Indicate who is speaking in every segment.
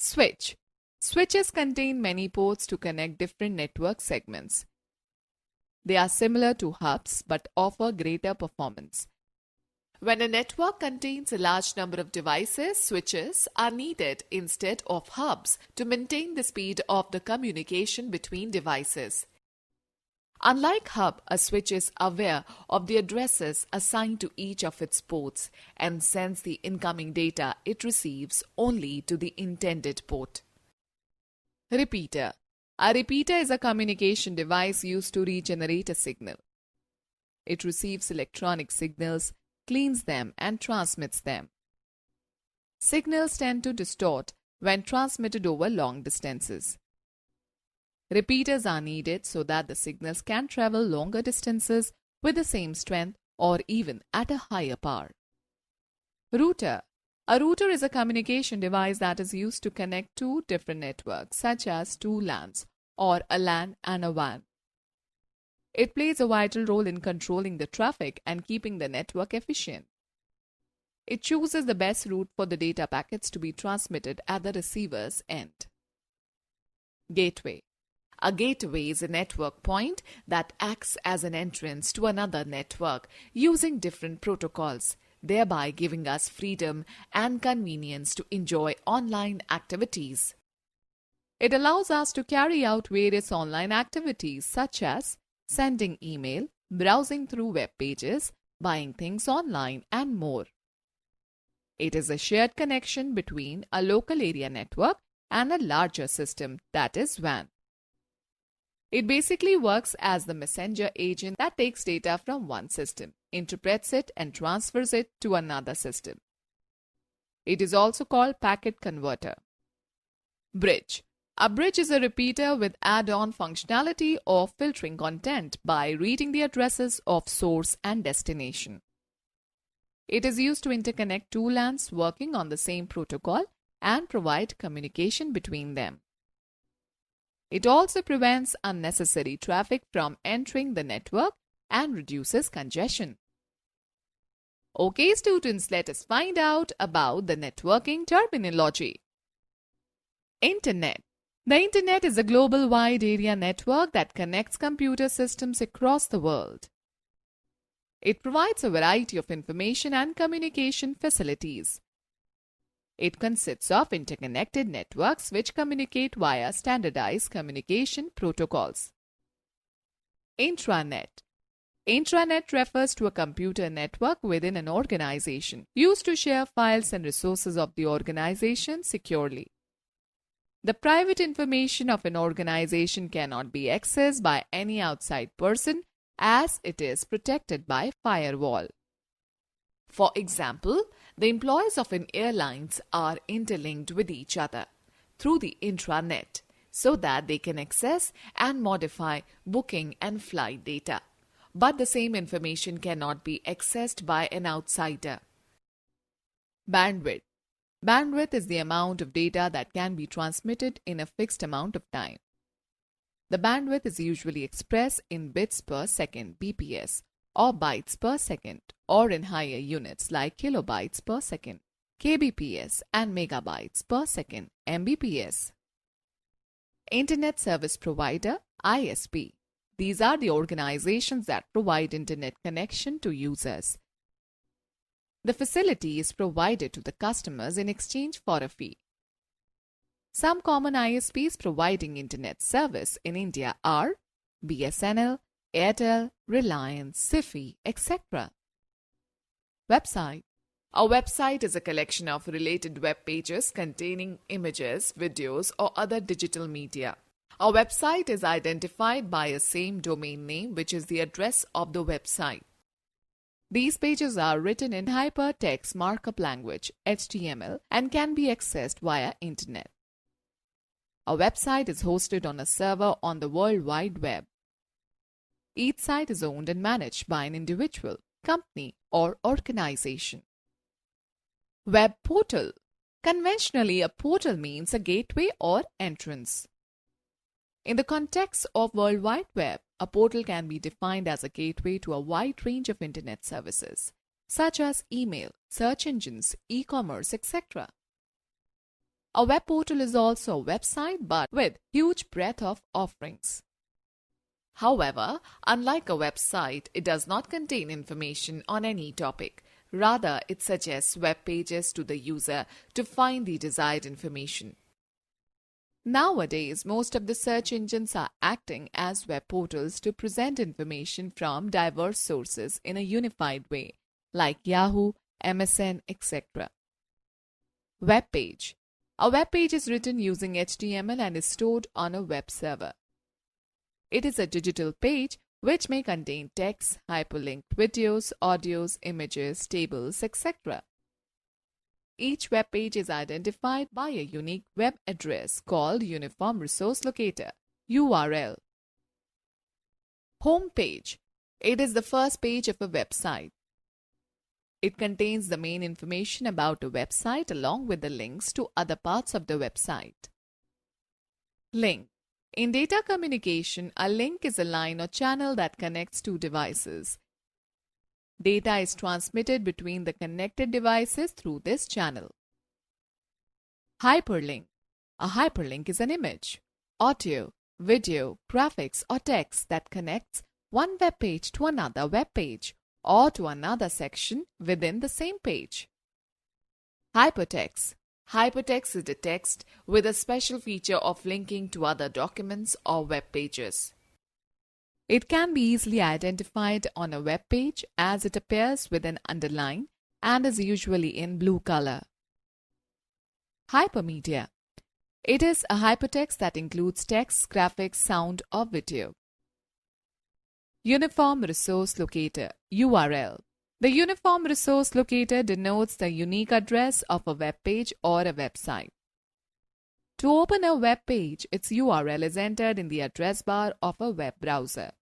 Speaker 1: Switch. Switches contain many ports to connect different network segments. They are similar to hubs but offer greater performance. When a network contains a large number of devices, switches are needed instead of hubs to maintain the speed of the communication between devices. Unlike hub, a switch is aware of the addresses assigned to each of its ports and sends the incoming data it receives only to the intended port. Repeater. A repeater is a communication device used to regenerate a signal. It receives electronic signals, cleans them, and transmits them. Signals tend to distort when transmitted over long distances. Repeaters are needed so that the signals can travel longer distances with the same strength or even at a higher power. Router. A router is a communication device that is used to connect two different networks, such as two LANs or a LAN and a WAN. It plays a vital role in controlling the traffic and keeping the network efficient. It chooses the best route for the data packets to be transmitted at the receiver's end. Gateway. A gateway is a network point that acts as an entrance to another network using different protocols, thereby giving us freedom and convenience to enjoy online activities. It allows us to carry out various online activities such as sending email, browsing through web pages, buying things online, and more. It is a shared connection between a local area network and a larger system, that is WAN. It basically works as the messenger agent that takes data from one system, interprets it, and transfers it to another system. It is also called packet converter. Bridge. A bridge is a repeater with add-on functionality of filtering content by reading the addresses of source and destination. It is used to interconnect two LANs working on the same protocol and provide communication between them. It also prevents unnecessary traffic from entering the network and reduces congestion. Okay, students, let us find out about the networking terminology. Internet. The Internet is a global wide area network that connects computer systems across the world. It provides a variety of information and communication facilities. It consists of interconnected networks which communicate via standardized communication protocols. Intranet. Intranet refers to a computer network within an organization used to share files and resources of the organization securely. The private information of an organization cannot be accessed by any outside person as it is protected by firewall. For example, the employees of an airlines are interlinked with each other through the intranet so that they can access and modify booking and flight data. But the same information cannot be accessed by an outsider. Bandwidth. Bandwidth is the amount of data that can be transmitted in a fixed amount of time. The bandwidth is usually expressed in bits per second (bps) or bytes per second, or in higher units like kilobytes per second, kbps, and megabytes per second (mbps). Internet Service Provider (ISP). These are the organizations that provide internet connection to users. The facility is provided to the customers in exchange for a fee. Some common ISPs providing internet service in India are BSNL, Airtel, Reliance, Sifi, etc. Website. A website is a collection of related web pages containing images, videos, or other digital media. A website is identified by a same domain name, which is the address of the website. These pages are written in hypertext markup language (HTML) and can be accessed via Internet. A website is hosted on a server on the World Wide Web. Each site is owned and managed by an individual, company, or organization. Web portal. Conventionally, a portal means a gateway or entrance. In the context of World Wide Web, a portal can be defined as a gateway to a wide range of internet services, such as email, search engines, e-commerce, etc. A web portal is also a website but with huge breadth of offerings. However, unlike a website, it does not contain information on any topic. Rather, it suggests web pages to the user to find the desired information. Nowadays, most of the search engines are acting as web portals to present information from diverse sources in a unified way, like Yahoo, MSN, etc. Web page. A web page is written using HTML and is stored on a web server. It is a digital page which may contain text, hyperlinked videos, audios, images, tables, etc. Each web page is identified by a unique web address called Uniform Resource Locator (URL). Home page. It is the first page of a website. It contains the main information about a website along with the links to other parts of the website. Link. In data communication, a link is a line or channel that connects two devices. Data is transmitted between the connected devices through this channel. Hyperlink. A hyperlink is an image, audio, video, graphics, or text that connects one web page to another web page or to another section within the same page. Hypertext. Hypertext is a text with a special feature of linking to other documents or web pages. It can be easily identified on a web page as it appears with an underline and is usually in blue color. Hypermedia. It is a hypertext that includes text, graphics, sound, or video. Uniform Resource Locator (URL). The Uniform Resource Locator denotes the unique address of a web page or a website. To open a web page, its URL is entered in the address bar of a web browser.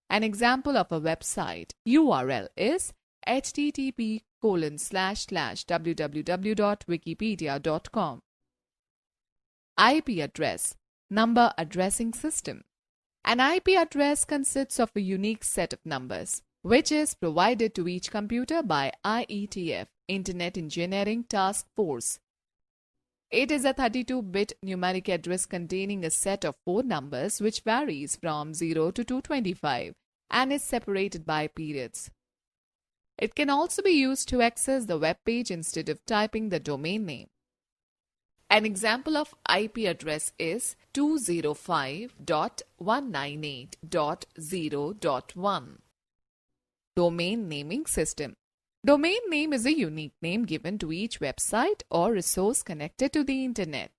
Speaker 1: An example of a website URL is http://www.wikipedia.com. IP address, number addressing system. An IP address consists of a unique set of numbers, which is provided to each computer by IETF, Internet Engineering Task Force. It is a 32-bit numeric address containing a set of 4 numbers which varies from 0 to 225 and is separated by periods. It can also be used to access the web page instead of typing the domain name. An example of IP address is 205.198.0.1. Domain naming system. Domain name is a unique name given to each website or resource connected to the internet.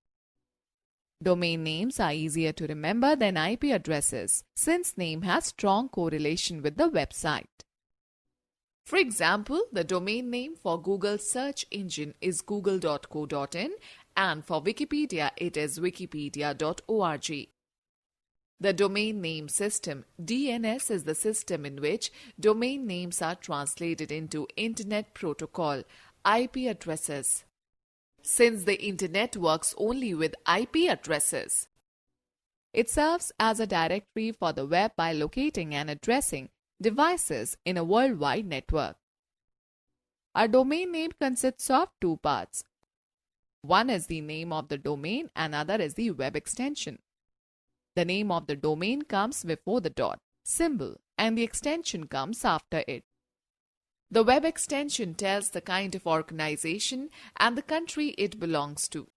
Speaker 1: Domain names are easier to remember than IP addresses since name has strong correlation with the website. For example, the domain name for Google search engine is google.co.in and for Wikipedia it is wikipedia.org. The domain name system DNS is the system in which domain names are translated into Internet Protocol IP addresses. Since the Internet works only with IP addresses, it serves as a directory for the web by locating and addressing devices in a worldwide network. A domain name consists of 2 parts. One is the name of the domain and other is the web extension. The name of the domain comes before the dot symbol and the extension comes after it. The web extension tells the kind of organization and the country it belongs to.